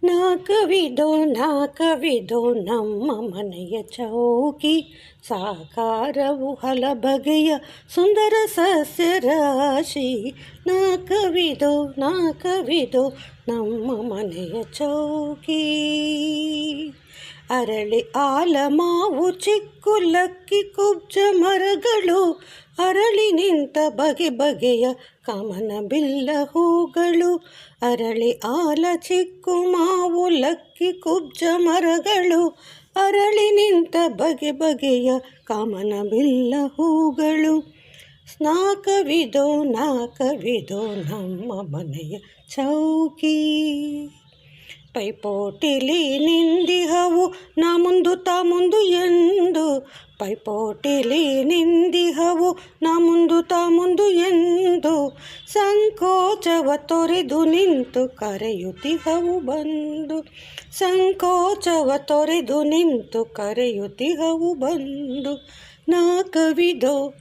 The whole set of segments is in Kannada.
ನಾಕವಿಧೋ ನಮ್ಮ ಮನೆಯ ಚೌಕಿ, ಸಾಕಾರವು ಹಲಬಗೆಯ ಸುಂದರ ಸಸ್ಯ ರಾಶಿ. ನಾಕವಿಧೋ ನಮ್ಮ ಮನೆಯ ಚೌಕಿ. ಅರಳಿ ಆಲ ಮಾವು ಚಿಕ್ಕುಲಕ್ಕಿ ಕುಬ್ಜ ಮರಗಳು, ಅರಳಿ ನಿಂತ ಬಗೆ ಬಗೆಯ ಕಮನ ಬಿಲ್ಲ ಹೂಗಳು. ಅರಳಿ ಆಲ ಚಿಕ್ಕು ಮಾವು ಲಕ್ಕಿ ಕುಬ್ಜ ಮರಗಳು, ಅರಳಿ ನಿಂತ ಬಗೆ ಬಗೆಯ ಕಮನ ಬಿಲ್ಲ ಹೂಗಳು. ನಾಕವಿಧೋ ನಮ್ಮ ಮನೆಯ ಚೌಕಿ. ಪೈಪೋಟಿಲಿ ನಿಂದಿಹವು ನಾ ಮುಂದು ತಾ ಮುಂದು ಎಂದು, ಪೈಪೋಟಿಲಿ ನಿಂದಿಹವು ನಾ ಮುಂದು ತಾ ಮುಂದು ಎಂದು. ಸಂಕೋಚವ ತೊರೆದು ನಿಂತು ಕರೆಯುತ್ತಿಹವು ಬಂದು, ಸಂಕೋಚವ ತೊರೆದು ನಿಂತು ಕರೆಯುತ್ತಿಹವು ಬಂದು. ನಾಕವಿಧೋ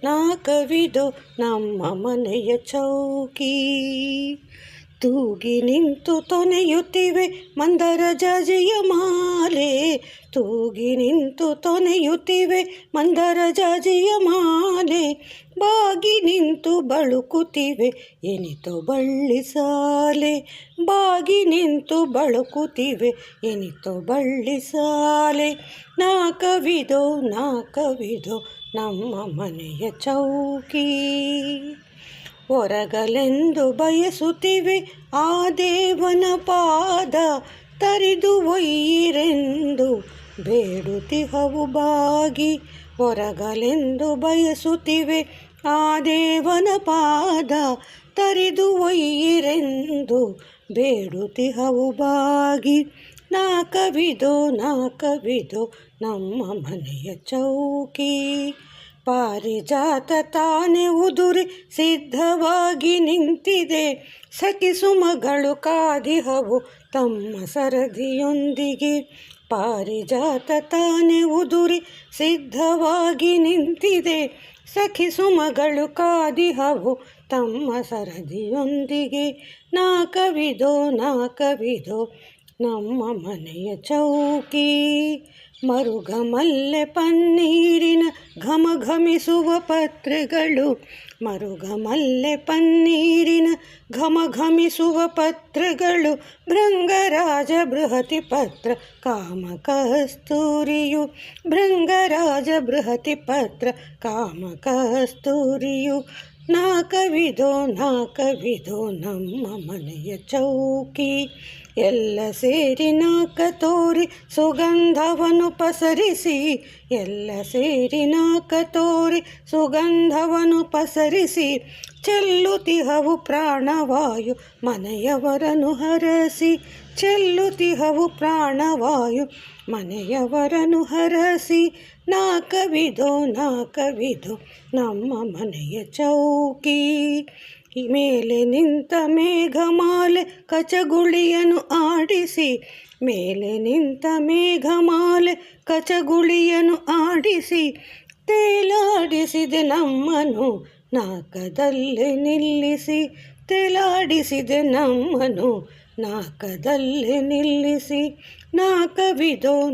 ನಮ್ಮ ಮನೆಯ ಚೌಕಿ. ತೂಗಿ ನಿಂತು ತೊನೆಯುತ್ತಿವೆ ಮಂದರ ಜಾಜಿಯ ಮಾಲೆ, ತೂಗಿ ನಿಂತು ತೊನೆಯುತ್ತಿವೆ ಮಂದರ ಜಾಜಿಯ ಮಾಲೆ. ಬಾಗಿ ನಿಂತು ಬಳುಕುತ್ತಿವೆ ಎನಿತೋ ಬಳ್ಳಿ ಸಾಲೆ, ಬಾಗಿ ನಿಂತು ಬಳುಕುತ್ತಿವೆ ಎನಿತೋ ಬಳ್ಳಿ ಸಾಲೆ. ನಾಕವಿಧೋ ನಮ್ಮ ಮನೆಯ ಚೌಕಿ. ಒರಗಲೆಂದು ಬಯಸುತ್ತಿವೆ ಆ ದೇವನ ಪಾದ, ತರಿದು ಒಯ್ಯಿರೆಂದು ಬೇಡುತ್ತಿಹವು ಬಾಗಿ. ಒರಗಲೆಂದು ಬಯಸುತ್ತಿವೆ ಆ ದೇವನ ಪಾದ, ತರಿದು ಒಯ್ಯಿರೆಂದು ಬೇಡುತ್ತಿಹವು ಬಾಗಿ. ನಾಕವಿಧೋ ನಮ್ಮ ಮನೆಯ ಚೌಕಿ. ಪಾರಿಜಾತ ತಾನೇ ಉದುರಿ ಸಿದ್ಧವಾಗಿ ನಿಂತಿದೆ, ಸಖಿಸುಮಗಳು ಕಾದಿಹವು ತಮ್ಮ ಸರದಿಯೊಂದಿಗೆ. ಪಾರಿಜಾತ ತಾನೇ ಉದುರಿ ಸಿದ್ಧವಾಗಿ ನಿಂತಿದೆ, ಸಖಿಸುಮಗಳು ಕಾದಿಹವು ತಮ್ಮ ಸರದಿಯೊಂದಿಗೆ. ನಾಕವಿಧೋ ನಮ್ಮ ಮನೆಯ ಚೌಕಿ. ಮರುಗ ಮಲ್ಲೆ ಪನ್ನೀರಿನ ಘಮಘಮಿಸುವ ಪತ್ರೆಗಳು, ಮರುಗ ಮಲ್ಲೆ ಪನ್ನೀರಿನ ಘಮಘಮಿಸುವ ಪತ್ರೆಗಳು. ಭೃಂಗರಾಜ ಬೃಹತಿ ಪತ್ರ ಕಾಮಕಸ್ತೂರಿಯು, ಭೃಂಗರಾಜ ಬೃಹತಿ ಪತ್ರ ಕಾಮಕಸ್ತೂರಿಯು. ನಾಕವಿಧೋ ನಮ್ಮ ಮನೆಯ ಚೌಕಿ. ಎಲ್ಲ ಸೇರಿ ನಾಕ ತೋರಿ ಸುಗಂಧವನ್ನು ಪಸರಿಸಿ, ಎಲ್ಲ ಸೇರಿ ನಾಕ ತೋರಿ ಸುಗಂಧವನ್ನು ಪಸರಿಸಿ. ಚೆಲ್ಲುತ್ತಿಹವು ಪ್ರಾಣವಾಯು ಮನೆಯವರನ್ನು ಹರಸಿ, ಚೆಲ್ಲುತ್ತಿಹವು ಪ್ರಾಣವಾಯು ಮನೆಯವರನ್ನು ಹರಸಿ. ನಾಕವಿಧೋ ನಮ್ಮ ಮನೆಯ ಚೌಕಿ. ಮೇಲೆ ನಿಂತ ಮೇಘಮಾಲೆ ಕಚಗುಳಿಯನ್ನು ಆಡಿಸಿ, ಮೇಲೆ ನಿಂತ ಮೇಘಮಾಲೆ ಕಚಗುಳಿಯನ್ನು ಆಡಿಸಿ. ತೇಲಾಡಿಸಿದೆ ನಮ್ಮನು ನಾಕದಲ್ಲೇ ನಿಲ್ಲಿಸಿ, ತೇಲಾಡಿಸಿದೆ ನಮ್ಮನು ನಾಕದಲ್ಲೇ ನಿಲ್ಲಿಸಿ. ನಾಕವಿಧೋ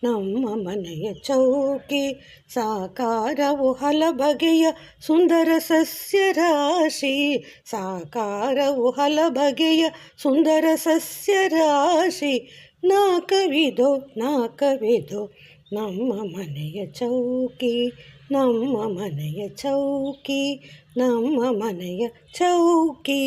ನಮ್ಮ ಮನೆಯ ಚೌಕಿ. ಸಾಕಾರವು ಹಲಬಗೆಯ ಸುಂದರ ಸಸ್ಯ ರಾಶಿ, ಸಾಕಾರವು ಹಲಬಗೆಯ ಸುಂದರ ಸಸ್ಯ ರಾಶಿ. ನಾಕವಿಧೋ ನಮ್ಮ ಮನೆಯ ಚೌಕಿ, ನಮ್ಮ ಮನೆಯ ಚೌಕಿ, ನಮ್ಮ ಮನೆಯ ಚೌಕಿ.